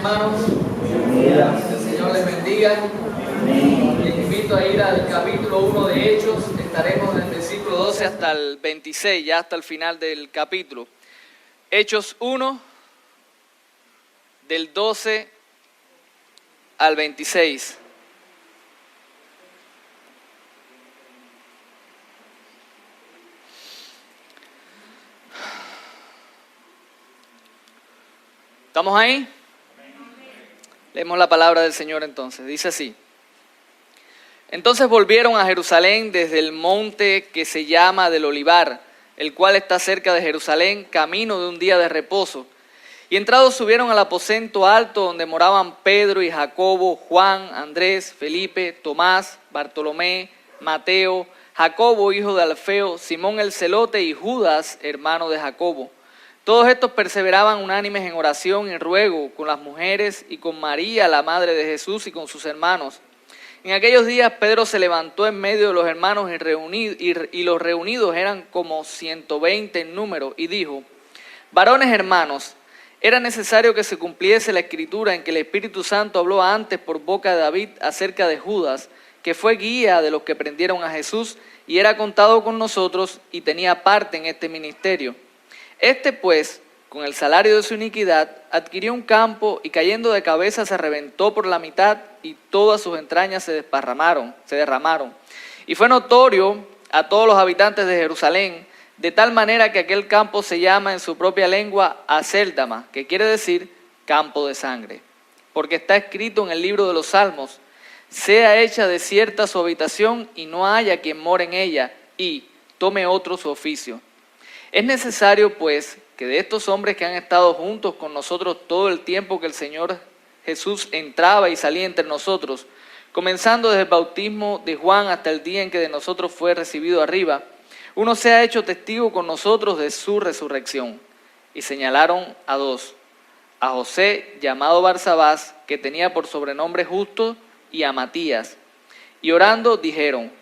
hermanos. Que el Señor les bendiga. Les invito a ir al capítulo 1 de Hechos. Estaremos en el versículo 12 hasta el 26, ya hasta el final del capítulo. Hechos 1, del 12 al 26. ¿Estamos ahí? Leemos la palabra del Señor entonces. Dice así. Entonces volvieron a Jerusalén desde el monte que se llama del Olivar, el cual está cerca de Jerusalén, camino de un día de reposo. Y entrados subieron al aposento alto donde moraban Pedro y Jacobo, Juan, Andrés, Felipe, Tomás, Bartolomé, Mateo, Jacobo, hijo de Alfeo, Simón el celote y Judas, hermano de Jacobo. Todos estos perseveraban unánimes en oración y ruego con las mujeres y con María, la madre de Jesús, y con sus hermanos. En aquellos días Pedro se levantó en medio de los hermanos y los reunidos eran como 120 en número, y dijo: varones hermanos, era necesario que se cumpliese la escritura en que el Espíritu Santo habló antes por boca de David acerca de Judas, que fue guía de los que prendieron a Jesús y era contado con nosotros y tenía parte en este ministerio. Este pues, con el salario de su iniquidad, adquirió un campo y cayendo de cabeza se reventó por la mitad y todas sus entrañas se derramaron. Y fue notorio a todos los habitantes de Jerusalén, de tal manera que aquel campo se llama en su propia lengua Acéldama, que quiere decir campo de sangre. Porque está escrito en el libro de los Salmos: sea hecha desierta su habitación y no haya quien more en ella, y tome otro su oficio. Es necesario, pues, que de estos hombres que han estado juntos con nosotros todo el tiempo que el Señor Jesús entraba y salía entre nosotros, comenzando desde el bautismo de Juan hasta el día en que de nosotros fue recibido arriba, uno sea hecho testigo con nosotros de su resurrección. Y señalaron a dos: a José, llamado Barsabás, que tenía por sobrenombre Justo, y a Matías. Y orando dijeron: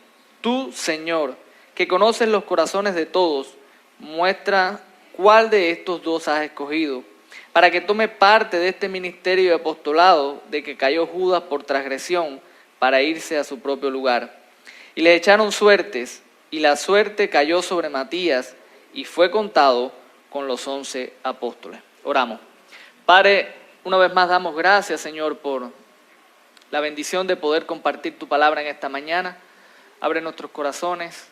tú, Señor, que conoces los corazones de todos, muestra cuál de estos dos has escogido, para que tome parte de este ministerio de apostolado de que cayó Judas por transgresión, para irse a su propio lugar. Y le echaron suertes, y la suerte cayó sobre Matías, y fue contado con los 11 apóstoles. Oramos. Padre, una vez más damos gracias, Señor, por la bendición de poder compartir tu palabra en esta mañana. Abre nuestros corazones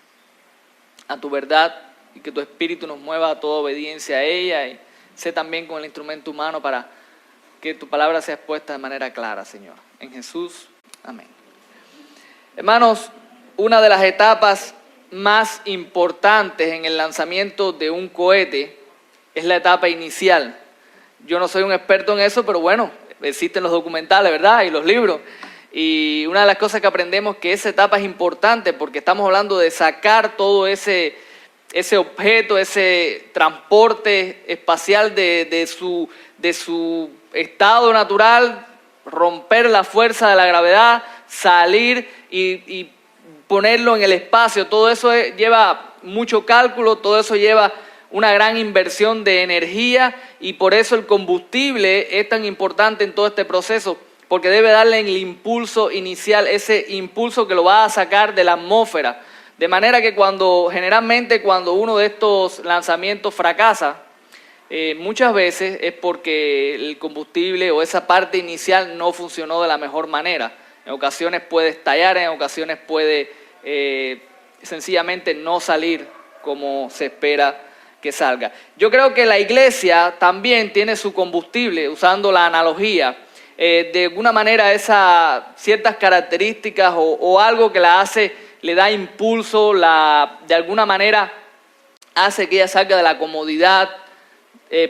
a tu verdad, y que tu Espíritu nos mueva a toda obediencia a ella, y sé también con el instrumento humano para que tu palabra sea expuesta de manera clara, Señor. En Jesús, amén. Hermanos, una de las etapas más importantes en el lanzamiento de un cohete es la etapa inicial. Yo no soy un experto en eso, pero bueno, existen los documentales, ¿verdad? Y los libros. Y una de las cosas que aprendemos es que esa etapa es importante porque estamos hablando de sacar todo ese objeto, ese transporte espacial de su estado natural, romper la fuerza de la gravedad, salir y ponerlo en el espacio. Todo eso lleva mucho cálculo, todo eso lleva una gran inversión de energía, y por eso el combustible es tan importante en todo este proceso, porque debe darle el impulso inicial, ese impulso que lo va a sacar de la atmósfera. De manera que generalmente cuando uno de estos lanzamientos fracasa, muchas veces es porque el combustible o esa parte inicial no funcionó de la mejor manera. En ocasiones puede estallar, en ocasiones puede sencillamente no salir como se espera que salga. Yo creo que la iglesia también tiene su combustible, usando la analogía. De alguna manera esas ciertas características o algo que la hace, le da impulso, de alguna manera hace que ella salga de la comodidad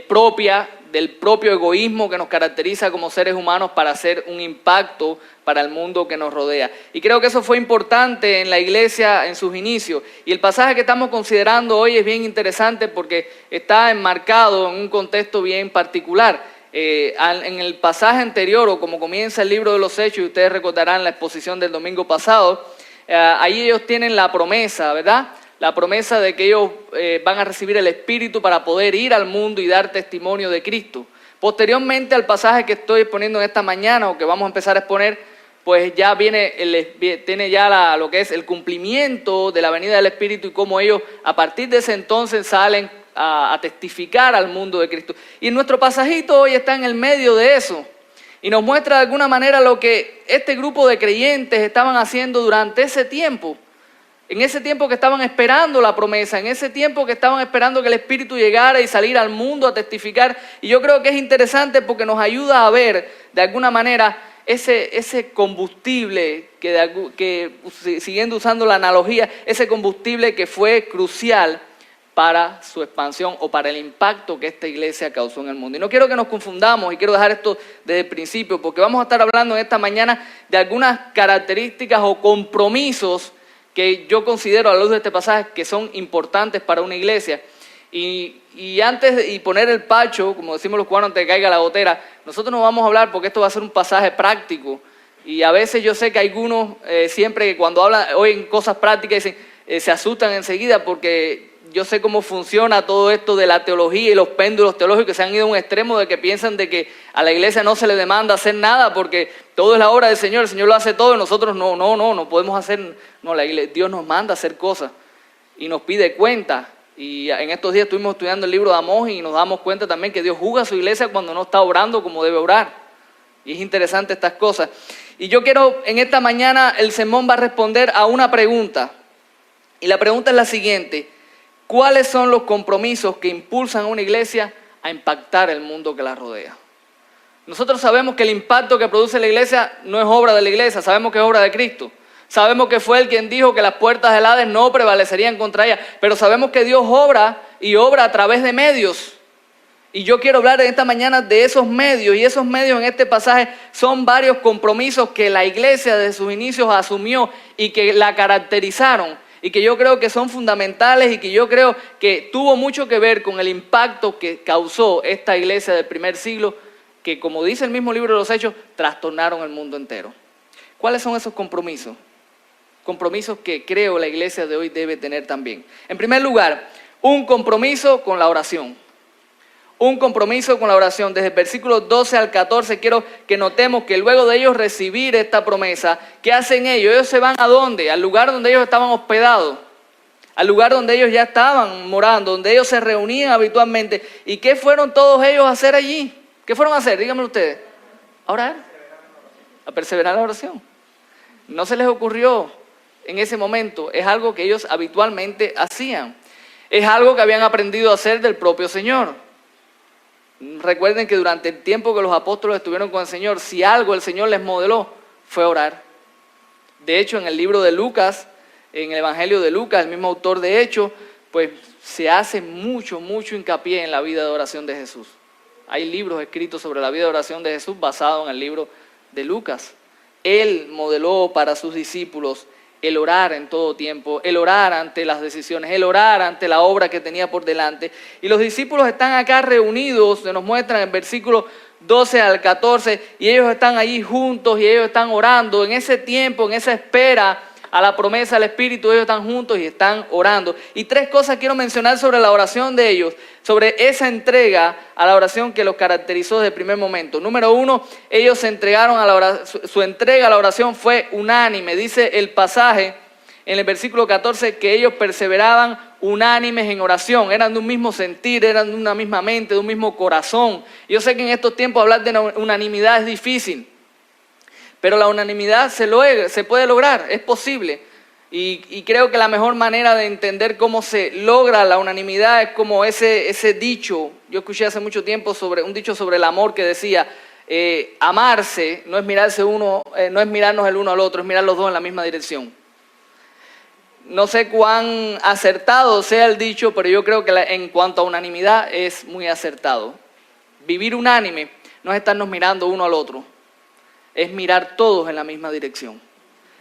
propia, del propio egoísmo que nos caracteriza como seres humanos, para hacer un impacto para el mundo que nos rodea. Y creo que eso fue importante en la iglesia en sus inicios. Y el pasaje que estamos considerando hoy es bien interesante porque está enmarcado en un contexto bien particular. En el pasaje anterior, o como comienza el libro de los Hechos, y ustedes recordarán la exposición del domingo pasado, ahí ellos tienen la promesa, ¿verdad? La promesa de que ellos van a recibir el Espíritu para poder ir al mundo y dar testimonio de Cristo. Posteriormente al pasaje que estoy exponiendo en esta mañana, o que vamos a empezar a exponer, pues ya tiene ya lo que es el cumplimiento de la venida del Espíritu y cómo ellos a partir de ese entonces salen a testificar al mundo de Cristo. Y nuestro pasajito hoy está en el medio de eso y nos muestra de alguna manera lo que este grupo de creyentes estaban haciendo durante ese tiempo. En ese tiempo que estaban esperando la promesa, en ese tiempo que estaban esperando que el Espíritu llegara y salir al mundo a testificar. Y yo creo que es interesante porque nos ayuda a ver de alguna manera ese combustible, que siguiendo usando la analogía, ese combustible que fue crucial para su expansión o para el impacto que esta iglesia causó en el mundo. Y no quiero que nos confundamos y quiero dejar esto desde el principio porque vamos a estar hablando en esta mañana de algunas características o compromisos que yo considero a la luz de este pasaje que son importantes para una iglesia. Y antes de poner el pacho, como decimos los cubanos, antes de que caiga la gotera, nosotros no vamos a hablar porque esto va a ser un pasaje práctico. Y a veces yo sé que algunos siempre que cuando oyen cosas prácticas dicen, se asustan enseguida porque yo sé cómo funciona todo esto de la teología y los péndulos teológicos que se han ido a un extremo de que piensan de que a la iglesia no se le demanda hacer nada porque todo es la obra del Señor, el Señor lo hace todo y nosotros no podemos hacer, no, Dios nos manda a hacer cosas y nos pide cuenta. Y en estos días estuvimos estudiando el libro de Amós y nos damos cuenta también que Dios juzga a su iglesia cuando no está obrando como debe orar. Y es interesante estas cosas. Y yo quiero, en esta mañana, el sermón va a responder a una pregunta. Y la pregunta es la siguiente: ¿cuáles son los compromisos que impulsan a una iglesia a impactar el mundo que la rodea? Nosotros sabemos que el impacto que produce la iglesia no es obra de la iglesia, sabemos que es obra de Cristo. Sabemos que fue Él quien dijo que las puertas del Hades no prevalecerían contra ella, pero sabemos que Dios obra y obra a través de medios. Y yo quiero hablar en esta mañana de esos medios, y esos medios en este pasaje son varios compromisos que la iglesia desde sus inicios asumió y que la caracterizaron, y que yo creo que son fundamentales y que yo creo que tuvo mucho que ver con el impacto que causó esta iglesia del primer siglo, que como dice el mismo libro de los Hechos, trastornaron el mundo entero. ¿Cuáles son esos compromisos? Compromisos que creo la iglesia de hoy debe tener también. En primer lugar, un compromiso con la oración. Un compromiso con la oración. Desde el versículo 12 al 14 quiero que notemos que luego de ellos recibir esta promesa, ¿qué hacen ellos? Ellos se van ¿a dónde? Al lugar donde ellos estaban hospedados. Al lugar donde ellos ya estaban morando, donde ellos se reunían habitualmente. ¿Y qué fueron todos ellos a hacer allí? ¿Qué fueron a hacer? Díganme ustedes. A orar. A perseverar en la oración. No se les ocurrió en ese momento, es algo que ellos habitualmente hacían. Es algo que habían aprendido a hacer del propio Señor. Recuerden que durante el tiempo que los apóstoles estuvieron con el Señor, si algo el Señor les modeló, fue orar. De hecho, en el libro de Lucas, en el Evangelio de Lucas, el mismo autor de Hechos, pues se hace mucho hincapié en la vida de oración de Jesús. Hay libros escritos sobre la vida de oración de Jesús basados en el libro de Lucas. Él modeló para sus discípulos el orar en todo tiempo, el orar ante las decisiones, el orar ante la obra que tenía por delante. Y los discípulos están acá reunidos, se nos muestran en el versículo 12 al 14, y ellos están allí juntos y ellos están orando. En ese tiempo, en esa espera a la promesa del Espíritu, ellos están juntos y están orando. Y tres cosas quiero mencionar sobre la oración de ellos, sobre esa entrega a la oración que los caracterizó desde el primer momento. Número uno, ellos se entregaron a la oración, su entrega a la oración fue unánime. Dice el pasaje en el versículo 14 que ellos perseveraban unánimes en oración, eran de un mismo sentir, eran de una misma mente, de un mismo corazón. Yo sé que en estos tiempos hablar de unanimidad es difícil, pero la unanimidad se puede lograr, es posible. Y creo que la mejor manera de entender cómo se logra la unanimidad es como ese dicho. Yo escuché hace mucho tiempo un dicho sobre el amor que decía, amarse no es no es mirarnos el uno al otro, es mirar los dos en la misma dirección. No sé cuán acertado sea el dicho, pero yo creo que en cuanto a unanimidad es muy acertado. Vivir unánime no es estarnos mirando uno al otro, es mirar todos en la misma dirección.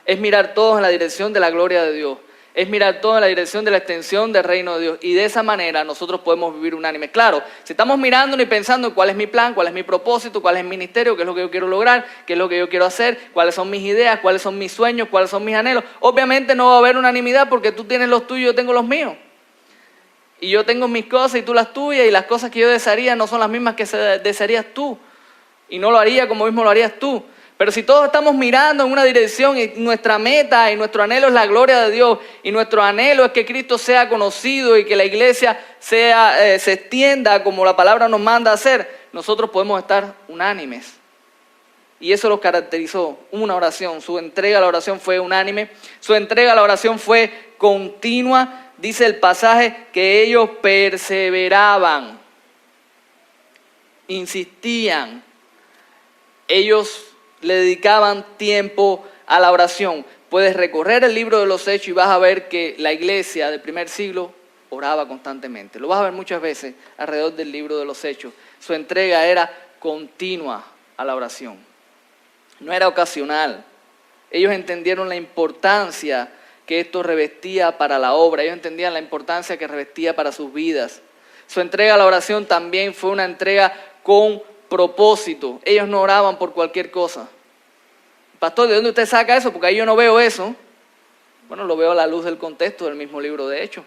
Es mirar todos en la dirección de la gloria de Dios. Es mirar todos en la dirección de la extensión del reino de Dios. Y de esa manera nosotros podemos vivir unánime. Claro, si estamos mirando y pensando en cuál es mi plan, cuál es mi propósito, cuál es mi ministerio, qué es lo que yo quiero lograr, qué es lo que yo quiero hacer, cuáles son mis ideas, cuáles son mis sueños, cuáles son mis anhelos, obviamente no va a haber unanimidad porque tú tienes los tuyos y yo tengo los míos. Y yo tengo mis cosas y tú las tuyas, y las cosas que yo desearía no son las mismas que desearías tú. Y no lo haría como mismo lo harías tú. Pero si todos estamos mirando en una dirección y nuestra meta y nuestro anhelo es la gloria de Dios y nuestro anhelo es que Cristo sea conocido y que la iglesia se extienda como la palabra nos manda a hacer, nosotros podemos estar unánimes. Y eso los caracterizó, una oración. Su entrega a la oración fue unánime, su entrega a la oración fue continua. Dice el pasaje que ellos perseveraban, insistían, ellos le dedicaban tiempo a la oración. Puedes recorrer el libro de los Hechos y vas a ver que la iglesia del primer siglo oraba constantemente. Lo vas a ver muchas veces alrededor del libro de los Hechos. Su entrega era continua a la oración. No era ocasional. Ellos entendieron la importancia que esto revestía para la obra. Ellos entendían la importancia que revestía para sus vidas. Su entrega a la oración también fue una entrega con propósito. Ellos no oraban por cualquier cosa. Pastor, ¿de dónde usted saca eso? Porque ahí yo no veo eso. Bueno, lo veo a la luz del contexto del mismo libro de Hechos.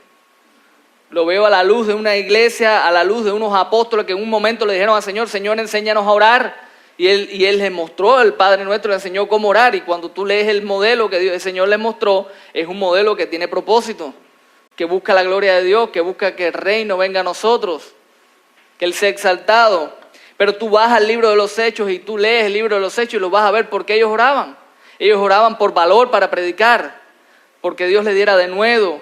Lo veo a la luz de una iglesia, a la luz de unos apóstoles que en un momento le dijeron al Señor, Señor, enséñanos a orar. Y él les mostró, el Padre Nuestro le enseñó cómo orar. Y cuando tú lees el modelo que el Señor les mostró, es un modelo que tiene propósito, que busca la gloria de Dios, que busca que el reino venga a nosotros, que Él sea exaltado. Pero tú vas al libro de los Hechos y tú lees el libro de los Hechos y lo vas a ver porque ellos oraban. Ellos oraban por valor para predicar, porque Dios les diera denuedo,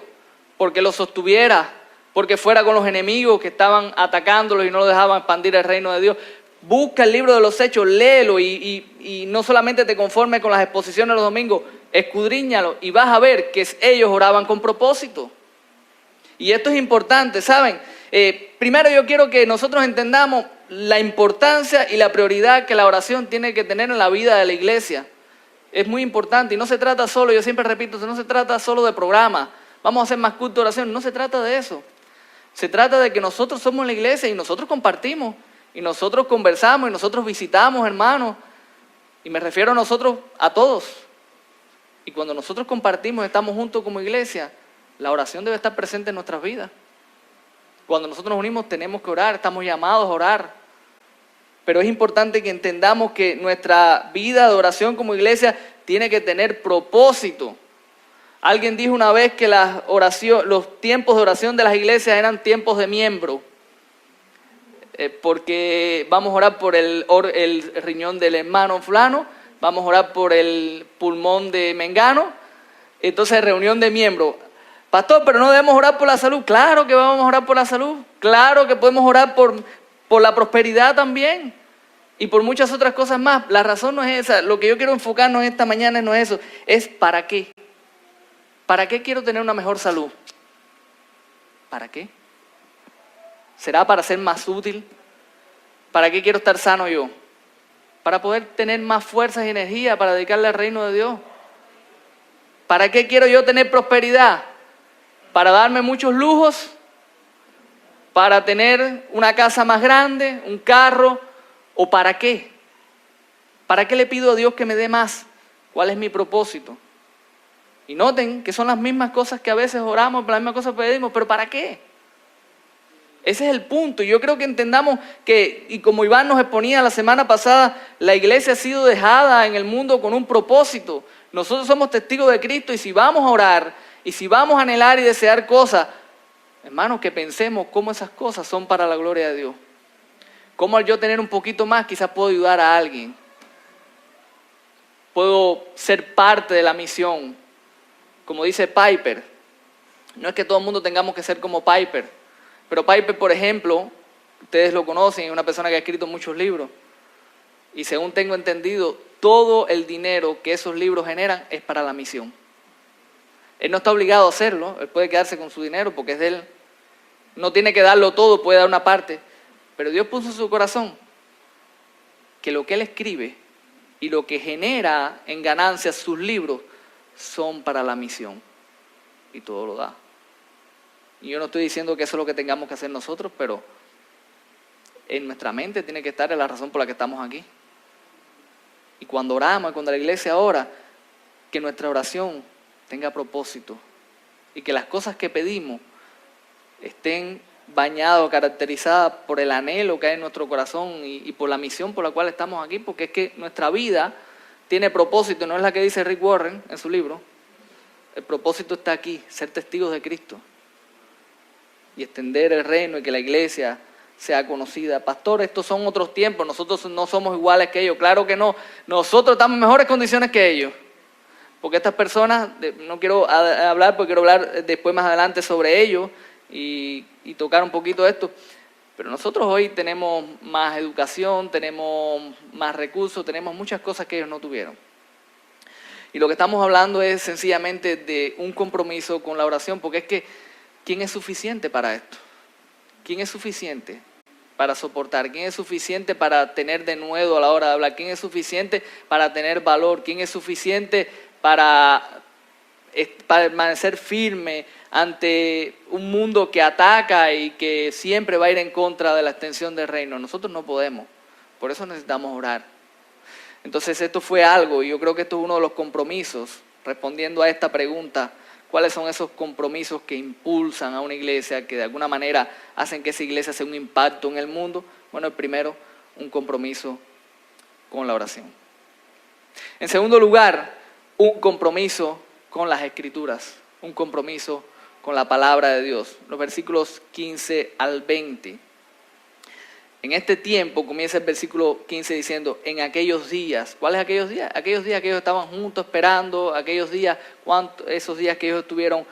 porque los sostuviera, porque fuera con los enemigos que estaban atacándolos y no lo dejaban expandir el reino de Dios. Busca el libro de los Hechos, léelo y no solamente te conformes con las exposiciones de los domingos, escudriñalo y vas a ver que ellos oraban con propósito. Y esto es importante, ¿saben? Primero yo quiero que nosotros entendamos la importancia y la prioridad que la oración tiene que tener en la vida de la iglesia. Es muy importante y no se trata solo, yo siempre repito, no se trata solo de programa, vamos a hacer más culto de oración, no se trata de eso. Se trata de que nosotros somos la iglesia y nosotros compartimos. Y nosotros conversamos y nosotros visitamos, hermanos. Y me refiero a nosotros, a todos. Y cuando nosotros compartimos, estamos juntos como iglesia, la oración debe estar presente en nuestras vidas. Cuando nosotros nos unimos tenemos que orar, estamos llamados a orar. Pero es importante que entendamos que nuestra vida de oración como iglesia tiene que tener propósito. Alguien dijo una vez que los tiempos de oración de las iglesias eran tiempos de miembro. Porque vamos a orar por el riñón del hermano fulano, vamos a orar por el pulmón de mengano, entonces reunión de miembros. Pastor, pero no debemos orar por la salud. Claro que vamos a orar por la salud, claro que podemos orar por la prosperidad también y por muchas otras cosas más. La razón no es esa, lo que yo quiero enfocarnos esta mañana no es eso, es ¿para qué? ¿Para qué quiero tener una mejor salud? ¿Para qué? ¿Será para ser más útil? ¿Para qué quiero estar sano yo? Para poder tener más fuerzas y energía para dedicarle al reino de Dios. ¿Para qué quiero yo tener prosperidad? ¿Para darme muchos lujos? ¿Para tener una casa más grande, un carro? ¿O para qué? ¿Para qué le pido a Dios que me dé más? ¿Cuál es mi propósito? Y noten que son las mismas cosas que a veces oramos, las mismas cosas que pedimos, pero ¿para qué? Ese es el punto. Yo creo que entendamos que, y como Iván nos exponía la semana pasada, la iglesia ha sido dejada en el mundo con un propósito. Nosotros somos testigos de Cristo y si vamos a orar, y si vamos a anhelar y desear cosas, hermanos, que pensemos cómo esas cosas son para la gloria de Dios. Cómo al yo tener un poquito más, quizás puedo ayudar a alguien. Puedo ser parte de la misión. Como dice Piper, no es que todo el mundo tengamos que ser como Piper, pero Piper, por ejemplo, ustedes lo conocen, es una persona que ha escrito muchos libros. Y según tengo entendido, todo el dinero que esos libros generan es para la misión. Él no está obligado a hacerlo, él puede quedarse con su dinero porque es de él. No tiene que darlo todo, puede dar una parte. Pero Dios puso en su corazón que lo que él escribe y lo que genera en ganancias sus libros son para la misión. Y todo lo da. Y yo no estoy diciendo que eso es lo que tengamos que hacer nosotros, pero en nuestra mente tiene que estar la razón por la que estamos aquí. Y cuando oramos, cuando la iglesia ora, que nuestra oración tenga propósito y que las cosas que pedimos estén bañadas, caracterizadas por el anhelo que hay en nuestro corazón y por la misión por la cual estamos aquí, porque es que nuestra vida tiene propósito, no es la que dice Rick Warren en su libro. El propósito está aquí, ser testigos de Cristo y extender el reino y que la iglesia sea conocida. Pastor, estos son otros tiempos, nosotros no somos iguales que ellos. Claro que no, nosotros estamos en mejores condiciones que ellos. Porque estas personas, no quiero hablar porque quiero hablar después más adelante sobre ellos y tocar un poquito esto. Pero nosotros hoy tenemos más educación, tenemos más recursos, tenemos muchas cosas que ellos no tuvieron. Y lo que estamos hablando es sencillamente de un compromiso con la oración, porque es que ¿quién es suficiente para esto? ¿Quién es suficiente para soportar? ¿Quién es suficiente para tener denuedo a la hora de hablar? ¿Quién es suficiente para tener valor? ¿Quién es suficiente para permanecer firme ante un mundo que ataca y que siempre va a ir en contra de la extensión del reino? Nosotros no podemos, por eso necesitamos orar. Entonces esto fue algo, y yo creo que esto es uno de los compromisos, respondiendo a esta pregunta, ¿cuáles son esos compromisos que impulsan a una iglesia, que de alguna manera hacen que esa iglesia sea un impacto en el mundo? Bueno, el primero, un compromiso con la oración. En segundo lugar, un compromiso con las Escrituras, un compromiso con la palabra de Dios. Los versículos 15 al 20. En este tiempo comienza el versículo 15 diciendo, en aquellos días. ¿Cuáles aquellos días? Aquellos días que ellos estaban juntos esperando, aquellos días, esos días que ellos estuvieron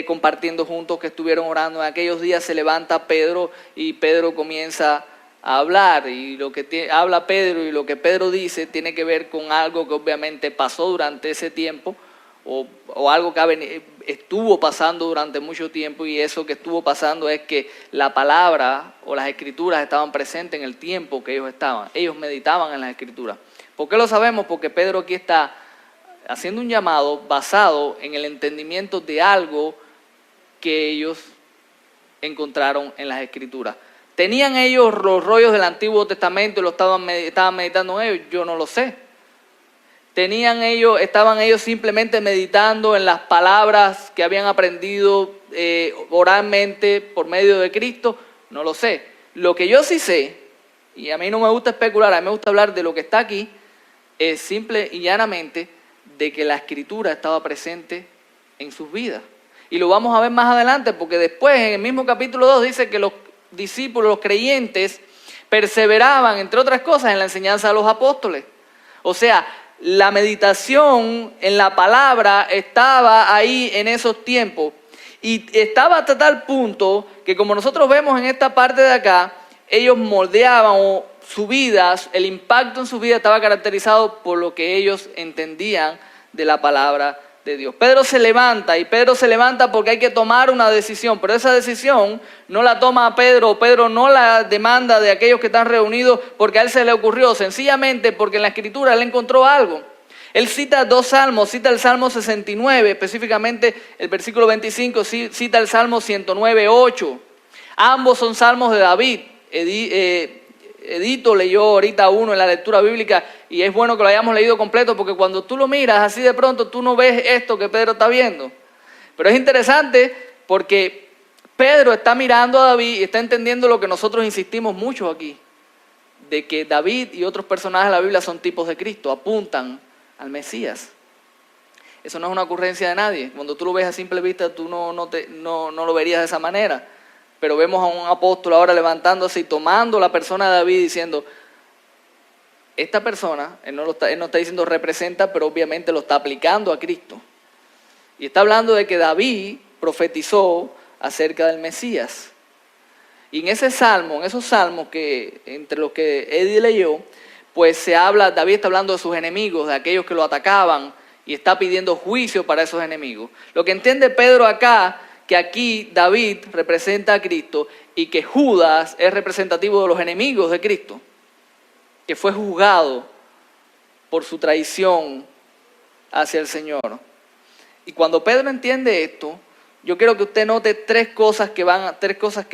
compartiendo juntos, que estuvieron orando. En aquellos días se levanta Pedro y Pedro comienza a hablar. Y lo que habla Pedro y lo que Pedro dice tiene que ver con algo que obviamente pasó durante ese tiempo o algo que estuvo pasando durante mucho tiempo, y eso que estuvo pasando es que la palabra o las escrituras estaban presentes en el tiempo que ellos estaban. Ellos meditaban en las escrituras. ¿Por qué lo sabemos? Porque Pedro aquí está haciendo un llamado basado en el entendimiento de algo que ellos encontraron en las escrituras. ¿Tenían ellos los rollos del Antiguo Testamento y lo estaban meditando en ellos? Yo no lo sé. Estaban ellos simplemente meditando en las palabras que habían aprendido oralmente por medio de Cristo. No lo sé. Lo que yo sí sé, y a mí no me gusta especular, a mí me gusta hablar de lo que está aquí, es simple y llanamente de que la Escritura estaba presente en sus vidas. Y lo vamos a ver más adelante, porque después en el mismo capítulo 2 dice que los discípulos, los creyentes, perseveraban, entre otras cosas, en la enseñanza de los apóstoles. O sea, la meditación en la palabra estaba ahí en esos tiempos y estaba hasta tal punto que, como nosotros vemos en esta parte de acá, ellos moldeaban su vida, el impacto en su vida estaba caracterizado por lo que ellos entendían de la palabra de Dios. Pedro se levanta, y Pedro se levanta porque hay que tomar una decisión, pero esa decisión no la toma Pedro no la demanda de aquellos que están reunidos porque a él se le ocurrió, sencillamente porque en la Escritura él encontró algo. Él cita dos salmos, cita el Salmo 69, específicamente el versículo 25, cita el Salmo 109:8. Ambos son salmos de David. Edito leyó ahorita uno en la lectura bíblica, y es bueno que lo hayamos leído completo, porque cuando tú lo miras así de pronto tú no ves esto que Pedro está viendo. Pero es interesante porque Pedro está mirando a David y está entendiendo lo que nosotros insistimos mucho aquí, de que David y otros personajes de la Biblia son tipos de Cristo, apuntan al Mesías. Eso no es una ocurrencia de nadie. Cuando tú lo ves a simple vista tú no lo verías de esa manera. Pero vemos a un apóstol ahora levantándose y tomando la persona de David diciendo, esta persona, él no está diciendo representa, pero obviamente lo está aplicando a Cristo. Y está hablando de que David profetizó acerca del Mesías. Y en esos salmos que entre los que Eddie leyó, pues David está hablando de sus enemigos, de aquellos que lo atacaban, y está pidiendo juicio para esos enemigos. Lo que entiende Pedro acá, que aquí David representa a Cristo y que Judas es representativo de los enemigos de Cristo, que fue juzgado por su traición hacia el Señor. Y cuando Pedro entiende esto, yo quiero que usted note tres cosas que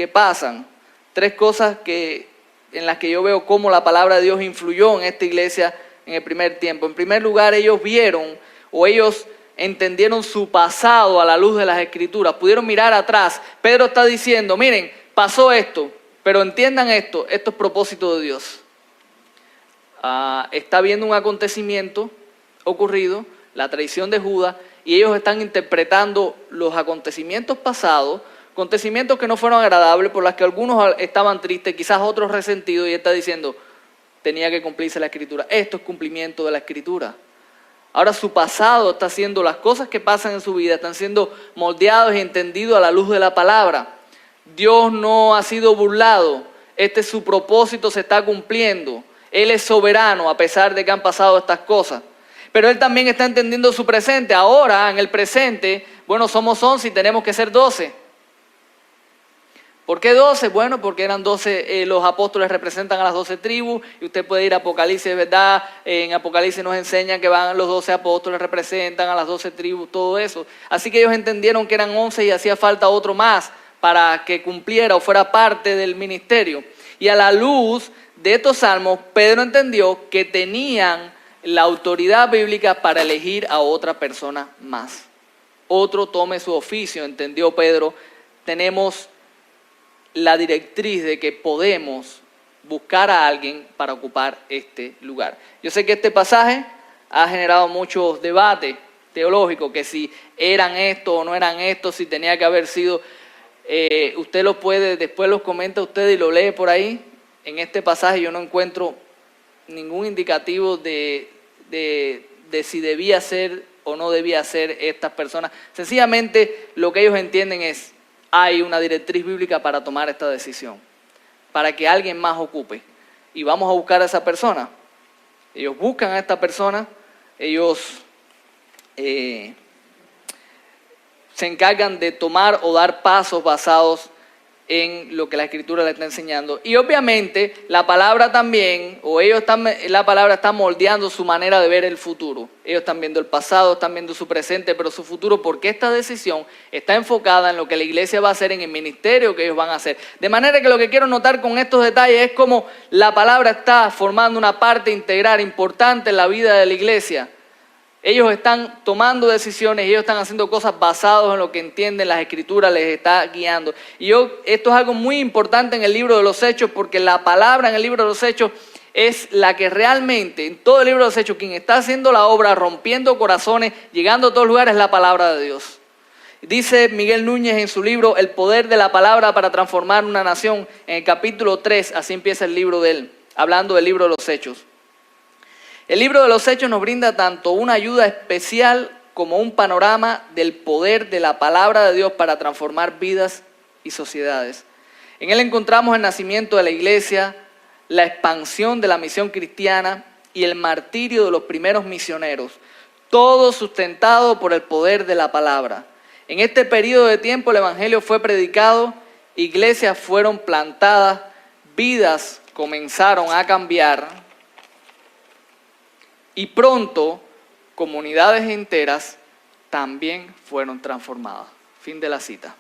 pasan, tres cosas en las que yo veo cómo la palabra de Dios influyó en esta iglesia en el primer tiempo. En primer lugar, ellos vieron, o ellos entendieron su pasado a la luz de las Escrituras, pudieron mirar atrás. Pedro está diciendo, miren, pasó esto, pero entiendan esto es propósito de Dios. Está viendo un acontecimiento ocurrido, la traición de Judas, y ellos están interpretando los acontecimientos pasados, acontecimientos que no fueron agradables, por los que algunos estaban tristes, quizás otros resentidos, y él está diciendo, tenía que cumplirse la Escritura. Esto es cumplimiento de la Escritura. Ahora su pasado está haciendo, las cosas que pasan en su vida están siendo moldeados y entendidos a la luz de la palabra. Dios no ha sido burlado, este es su propósito, se está cumpliendo. Él es soberano a pesar de que han pasado estas cosas. Pero Él también está entendiendo su presente. Ahora, en el presente, bueno, somos 11 y tenemos que ser 12. ¿Por qué 12? Bueno, porque eran 12, los apóstoles representan a las 12 tribus, y usted puede ir a Apocalipsis, ¿verdad? En Apocalipsis nos enseñan que van los 12 apóstoles, representan a las 12 tribus, todo eso. Así que ellos entendieron que eran 11 y hacía falta otro más para que cumpliera o fuera parte del ministerio. Y a la luz de estos salmos, Pedro entendió que tenían la autoridad bíblica para elegir a otra persona más. Otro tome su oficio, entendió Pedro. Tenemos la directriz de que podemos buscar a alguien para ocupar este lugar. Yo sé que este pasaje ha generado muchos debates teológicos, que si eran esto o no eran esto, si tenía que haber sido. Usted lo puede, después los comenta usted y lo lee por ahí. En este pasaje yo no encuentro ningún indicativo de si debía ser o no debía ser estas personas. Sencillamente lo que ellos entienden es, hay una directriz bíblica para tomar esta decisión, para que alguien más ocupe. Y vamos a buscar a esa persona. Ellos buscan a esta persona, ellos se encargan de tomar o dar pasos basados en lo que la Escritura le está enseñando. Y obviamente la palabra también, la palabra está moldeando su manera de ver el futuro. Ellos están viendo el pasado, están viendo su presente, pero su futuro, porque esta decisión está enfocada en lo que la iglesia va a hacer, en el ministerio que ellos van a hacer. De manera que lo que quiero notar con estos detalles es cómo la palabra está formando una parte integral importante en la vida de la iglesia. Ellos están tomando decisiones y ellos están haciendo cosas basadas en lo que entienden las Escrituras, les está guiando. Y esto es algo muy importante en el libro de los Hechos, porque la palabra en el libro de los Hechos es la que realmente, en todo el libro de los Hechos, quien está haciendo la obra, rompiendo corazones, llegando a todos lugares, es la palabra de Dios. Dice Miguel Núñez en su libro El poder de la palabra para transformar una nación, en el capítulo 3, así empieza el libro de él, hablando del libro de los Hechos. El libro de los Hechos nos brinda tanto una ayuda especial como un panorama del poder de la palabra de Dios para transformar vidas y sociedades. En él encontramos el nacimiento de la iglesia, la expansión de la misión cristiana y el martirio de los primeros misioneros, todo sustentado por el poder de la palabra. En este periodo de tiempo el evangelio fue predicado, iglesias fueron plantadas, vidas comenzaron a cambiar, y pronto, comunidades enteras también fueron transformadas. Fin de la cita.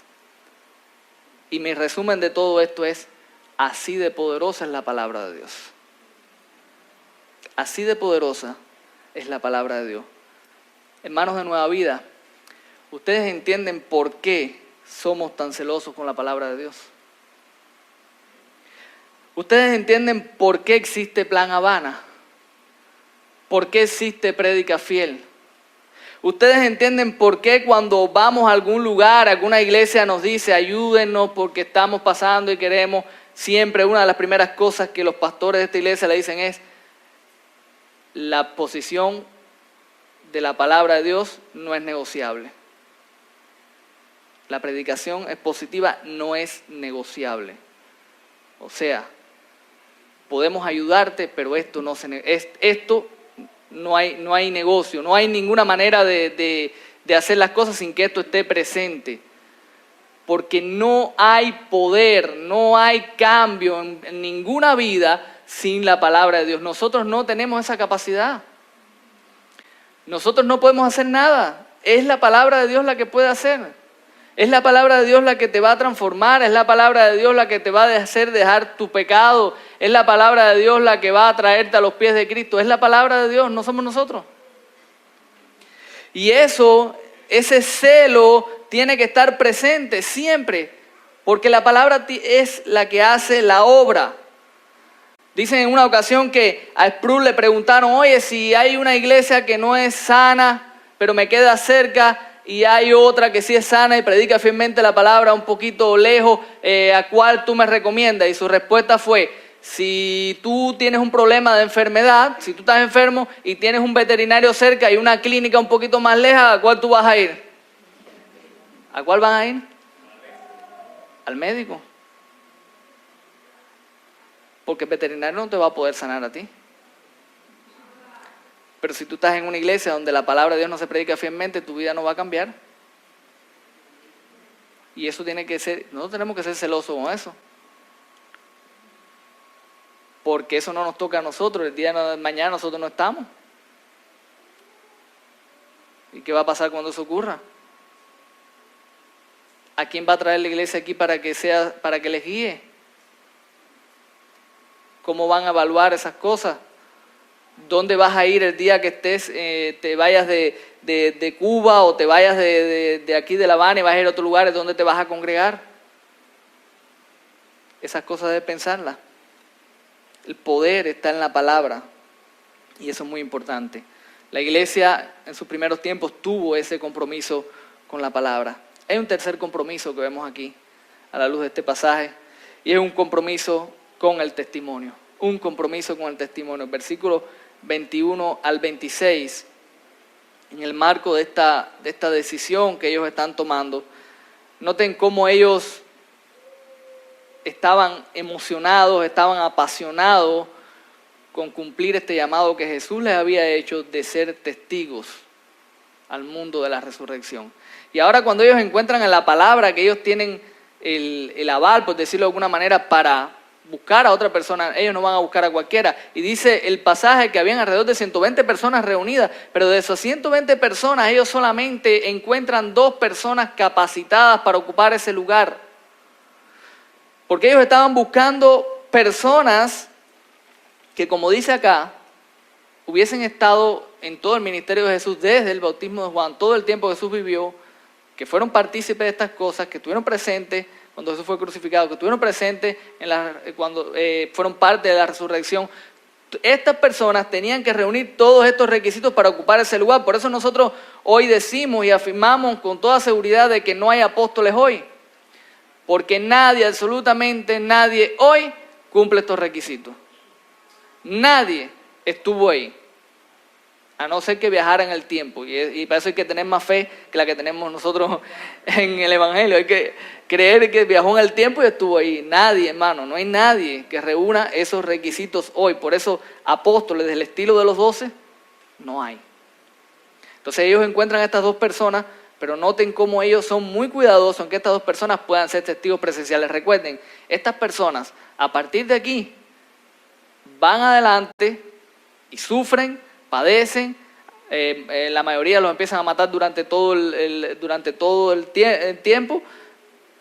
Y mi resumen de todo esto es, así de poderosa es la palabra de Dios. Así de poderosa es la palabra de Dios. Hermanos de Nueva Vida, ¿ustedes entienden por qué somos tan celosos con la palabra de Dios? ¿Ustedes entienden por qué existe Plan Habana? ¿Por qué existe Prédica Fiel? ¿Ustedes entienden por qué cuando vamos a algún lugar, a alguna iglesia nos dice ayúdennos porque estamos pasando y queremos? Siempre una de las primeras cosas que los pastores de esta iglesia le dicen es la posición de la palabra de Dios no es negociable. La predicación expositiva no es negociable. O sea, podemos ayudarte, pero esto no hay negocio, no hay ninguna manera de hacer las cosas sin que esto esté presente. Porque no hay poder, no hay cambio en ninguna vida sin la palabra de Dios. Nosotros no tenemos esa capacidad. Nosotros no podemos hacer nada. Es la palabra de Dios la que puede hacer. Es la palabra de Dios la que te va a transformar, es la palabra de Dios la que te va a hacer dejar tu pecado, es la palabra de Dios la que va a traerte a los pies de Cristo, es la palabra de Dios, no somos nosotros. Y ese celo tiene que estar presente siempre, porque la palabra es la que hace la obra. Dicen en una ocasión que a Sproul le preguntaron, oye, si hay una iglesia que no es sana, pero me queda cerca, y hay otra que sí es sana y predica fielmente la palabra un poquito lejos, ¿a cuál tú me recomiendas? Y su respuesta fue, si tú tienes un problema de enfermedad, si tú estás enfermo y tienes un veterinario cerca y una clínica un poquito más lejos, ¿a cuál tú vas a ir? ¿A cuál van a ir? Al médico. Porque el veterinario no te va a poder sanar a ti. Pero si tú estás en una iglesia donde la palabra de Dios no se predica fielmente, tu vida no va a cambiar. Y eso tiene que ser, nosotros tenemos que ser celosos con eso. Porque eso no nos toca a nosotros, el día de mañana nosotros no estamos. ¿Y qué va a pasar cuando eso ocurra? ¿A quién va a traer la iglesia aquí para que les guíe? ¿Cómo van a evaluar esas cosas? ¿Dónde vas a ir el día que estés, te vayas de Cuba o te vayas de aquí de La Habana y vas a ir a otros lugares? ¿Dónde te vas a congregar? Esas cosas debes pensarlas. El poder está en la palabra y eso es muy importante. La iglesia en sus primeros tiempos tuvo ese compromiso con la palabra. Hay un tercer compromiso que vemos aquí a la luz de este pasaje y es un compromiso con el testimonio. Un compromiso con el testimonio. El versículo 21 al 26, en el marco de esta decisión que ellos están tomando, noten cómo ellos estaban emocionados, estaban apasionados con cumplir este llamado que Jesús les había hecho de ser testigos al mundo de la resurrección. Y ahora cuando ellos encuentran en la palabra que ellos tienen el aval, por decirlo de alguna manera, para buscar a otra persona, ellos no van a buscar a cualquiera. Y dice el pasaje que habían alrededor de 120 personas reunidas, pero de esas 120 personas ellos solamente encuentran 2 personas capacitadas para ocupar ese lugar. Porque ellos estaban buscando personas que, como dice acá, hubiesen estado en todo el ministerio de Jesús desde el bautismo de Juan, todo el tiempo que Jesús vivió, que fueron partícipes de estas cosas, que estuvieron presentes cuando Jesús fue crucificado, que estuvieron presentes cuando fueron parte de la resurrección. Estas personas tenían que reunir todos estos requisitos para ocupar ese lugar. Por eso nosotros hoy decimos y afirmamos con toda seguridad de que no hay apóstoles hoy. Porque nadie, absolutamente nadie hoy cumple estos requisitos. Nadie estuvo ahí. A no ser que viajara en el tiempo. Y para eso hay que tener más fe que la que tenemos nosotros en el Evangelio. Hay que creer que viajó en el tiempo y estuvo ahí. Nadie, hermano, no hay nadie que reúna esos requisitos hoy. Por eso apóstoles del estilo de los 12, no hay. Entonces ellos encuentran a estas 2 personas, pero noten cómo ellos son muy cuidadosos en que estas 2 personas puedan ser testigos presenciales. Recuerden, estas personas a partir de aquí van adelante y sufren, padecen, la mayoría los empiezan a matar durante todo el tiempo.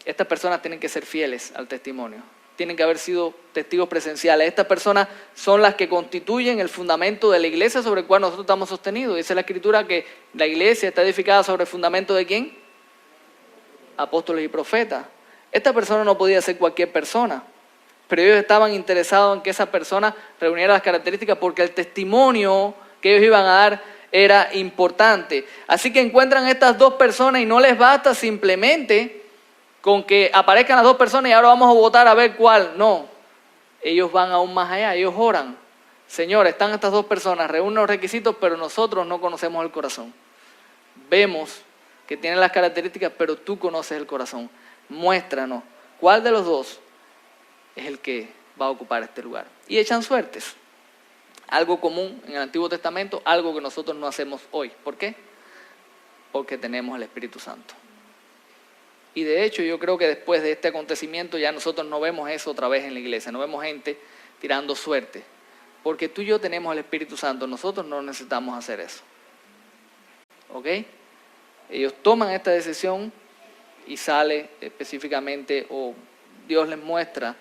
Estas personas tienen que ser fieles al testimonio, tienen que haber sido testigos presenciales. Estas personas son las que constituyen el fundamento de la iglesia sobre el cual nosotros estamos sostenidos. Dice la Escritura que la iglesia está edificada sobre el fundamento ¿de quién? Apóstoles y profetas. Esta persona no podía ser cualquier persona, pero ellos estaban interesados en que esa persona reuniera las características porque el testimonio que ellos iban a dar era importante. Así que encuentran estas 2 personas y no les basta simplemente con que aparezcan las 2 personas y ahora vamos a votar a ver cuál. No, ellos van aún más allá, ellos oran. Señor, están estas 2 personas, reúnen los requisitos, pero nosotros no conocemos el corazón. Vemos que tienen las características, pero tú conoces el corazón. Muéstranos cuál de los 2 es el que va a ocupar este lugar. Y echan suertes. Algo común en el Antiguo Testamento, algo que nosotros no hacemos hoy. ¿Por qué? Porque tenemos el Espíritu Santo. Y de hecho yo creo que después de este acontecimiento ya nosotros no vemos eso otra vez en la iglesia, no vemos gente tirando suerte. Porque tú y yo tenemos el Espíritu Santo, nosotros no necesitamos hacer eso. ¿Ok? Ellos toman esta decisión y sale específicamente, o Dios les muestra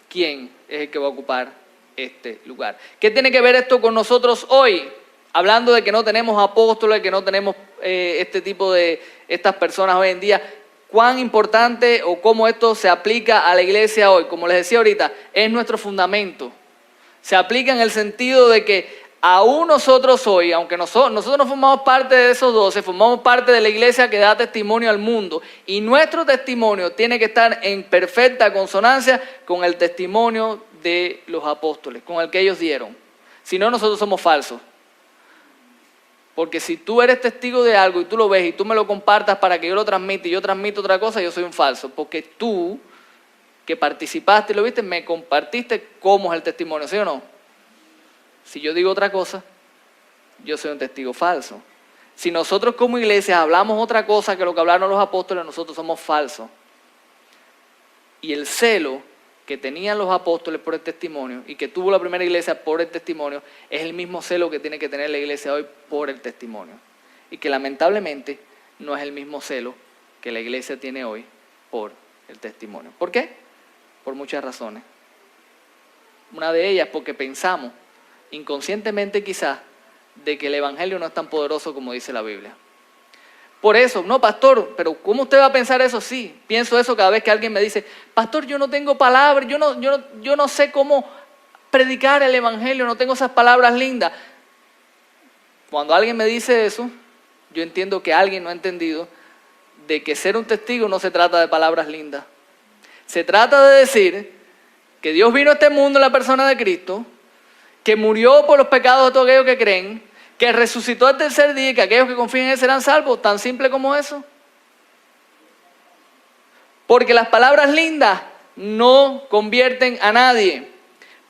quién es el que va a ocupar este lugar. ¿Qué tiene que ver esto con nosotros hoy? Hablando de que no tenemos apóstoles, que no tenemos este tipo de estas personas hoy en día, cuán importante o cómo esto se aplica a la iglesia hoy. Como les decía ahorita, es nuestro fundamento. Se aplica en el sentido de que aún nosotros hoy, aunque nosotros no formamos parte de esos 12, formamos parte de la iglesia que da testimonio al mundo. Y nuestro testimonio tiene que estar en perfecta consonancia con el testimonio de los apóstoles, con el que ellos dieron. Si no, nosotros somos falsos. Porque si tú eres testigo de algo y tú lo ves y tú me lo compartas para que yo lo transmita y yo transmito otra cosa, yo soy un falso. Porque tú, que participaste y lo viste, me compartiste cómo es el testimonio, ¿sí o no? Si yo digo otra cosa, yo soy un testigo falso. Si nosotros como iglesia hablamos otra cosa que lo que hablaron los apóstoles, nosotros somos falsos. Y el celo que tenían los apóstoles por el testimonio y que tuvo la primera iglesia por el testimonio es el mismo celo que tiene que tener la iglesia hoy por el testimonio. Y que lamentablemente no es el mismo celo que la iglesia tiene hoy por el testimonio. ¿Por qué? Por muchas razones. Una de ellas porque pensamos, inconscientemente quizás, de que el evangelio no es tan poderoso como dice la Biblia. Por eso, no, pastor, pero ¿cómo usted va a pensar eso? Sí, pienso eso cada vez que alguien me dice, pastor, yo no tengo palabras, yo no sé cómo predicar el evangelio, no tengo esas palabras lindas. Cuando alguien me dice eso, yo entiendo que alguien no ha entendido de que ser un testigo no se trata de palabras lindas. Se trata de decir que Dios vino a este mundo en la persona de Cristo, que murió por los pecados de todos aquellos que creen, que resucitó al tercer día y que aquellos que confían en Él serán salvos. Tan simple como eso. Porque las palabras lindas no convierten a nadie.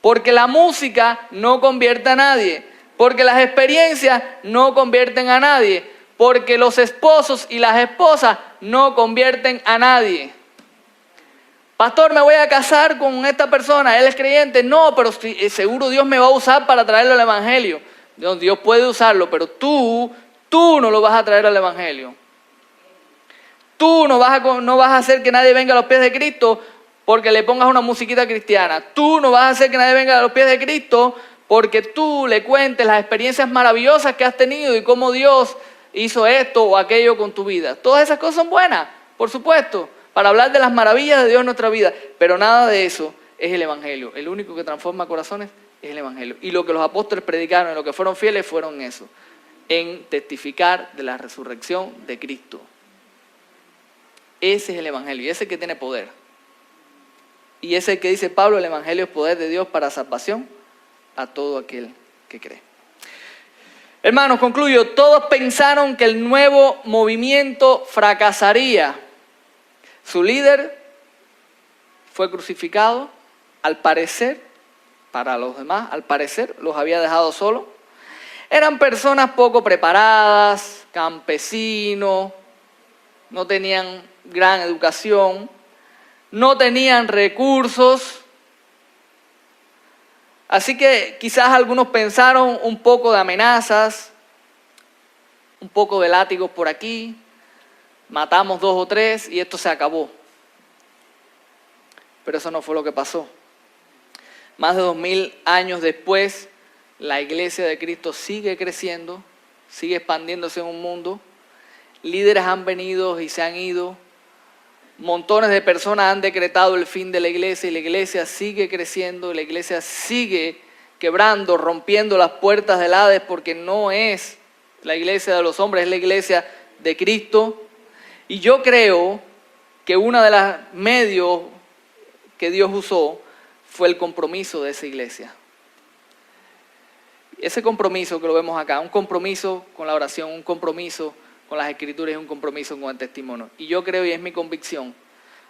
Porque la música no convierte a nadie. Porque las experiencias no convierten a nadie. Porque los esposos y las esposas no convierten a nadie. Pastor, me voy a casar con esta persona, él es creyente. No, pero seguro Dios me va a usar para traerle al evangelio. Dios puede usarlo, pero tú no lo vas a traer al evangelio. Tú no vas a hacer que nadie venga a los pies de Cristo porque le pongas una musiquita cristiana. Tú no vas a hacer que nadie venga a los pies de Cristo porque tú le cuentes las experiencias maravillosas que has tenido y cómo Dios hizo esto o aquello con tu vida. Todas esas cosas son buenas, por supuesto, para hablar de las maravillas de Dios en nuestra vida, pero nada de eso es el evangelio. El único que transforma corazones es el evangelio. Y lo que los apóstoles predicaron y lo que fueron fieles fueron eso, en testificar de la resurrección de Cristo. Ese es el evangelio y ese es el que tiene poder. Y ese es el que dice Pablo, el evangelio es poder de Dios para salvación a todo aquel que cree. Hermanos, concluyo. Todos pensaron que el nuevo movimiento fracasaría. Su líder fue crucificado, al parecer, para los demás, al parecer los había dejado solos. Eran personas poco preparadas, campesinos, no tenían gran educación, no tenían recursos. Así que quizás algunos pensaron un poco de amenazas, un poco de látigos por aquí, matamos 2 o 3 y esto se acabó. Pero eso no fue lo que pasó. Más de 2000 años después, la iglesia de Cristo sigue creciendo, sigue expandiéndose en un mundo. Líderes han venido y se han ido. Montones de personas han decretado el fin de la iglesia y la iglesia sigue creciendo, la iglesia sigue quebrando, rompiendo las puertas del Hades porque no es la iglesia de los hombres, es la iglesia de Cristo. Y yo creo que uno de los medios que Dios usó fue el compromiso de esa iglesia. Ese compromiso que lo vemos acá, un compromiso con la oración, un compromiso con las escrituras y un compromiso con el testimonio. Y yo creo, y es mi convicción,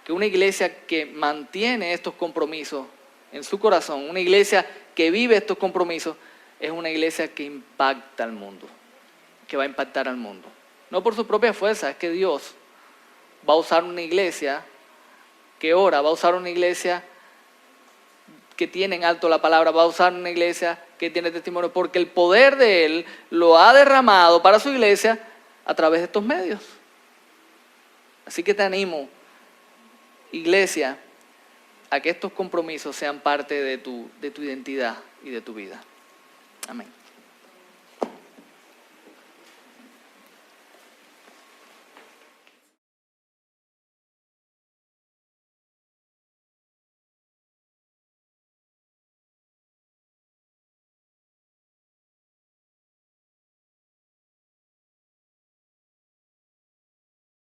que una iglesia que mantiene estos compromisos en su corazón, una iglesia que vive estos compromisos, es una iglesia que impacta al mundo, que va a impactar al mundo. No por su propia fuerza, es que Dios va a usar una iglesia que ora, va a usar una iglesia que tiene en alto la palabra, va a usar una iglesia que tiene testimonio, porque el poder de Él lo ha derramado para su iglesia a través de estos medios. Así que te animo, iglesia, a que estos compromisos sean parte de tu identidad y de tu vida. Amén.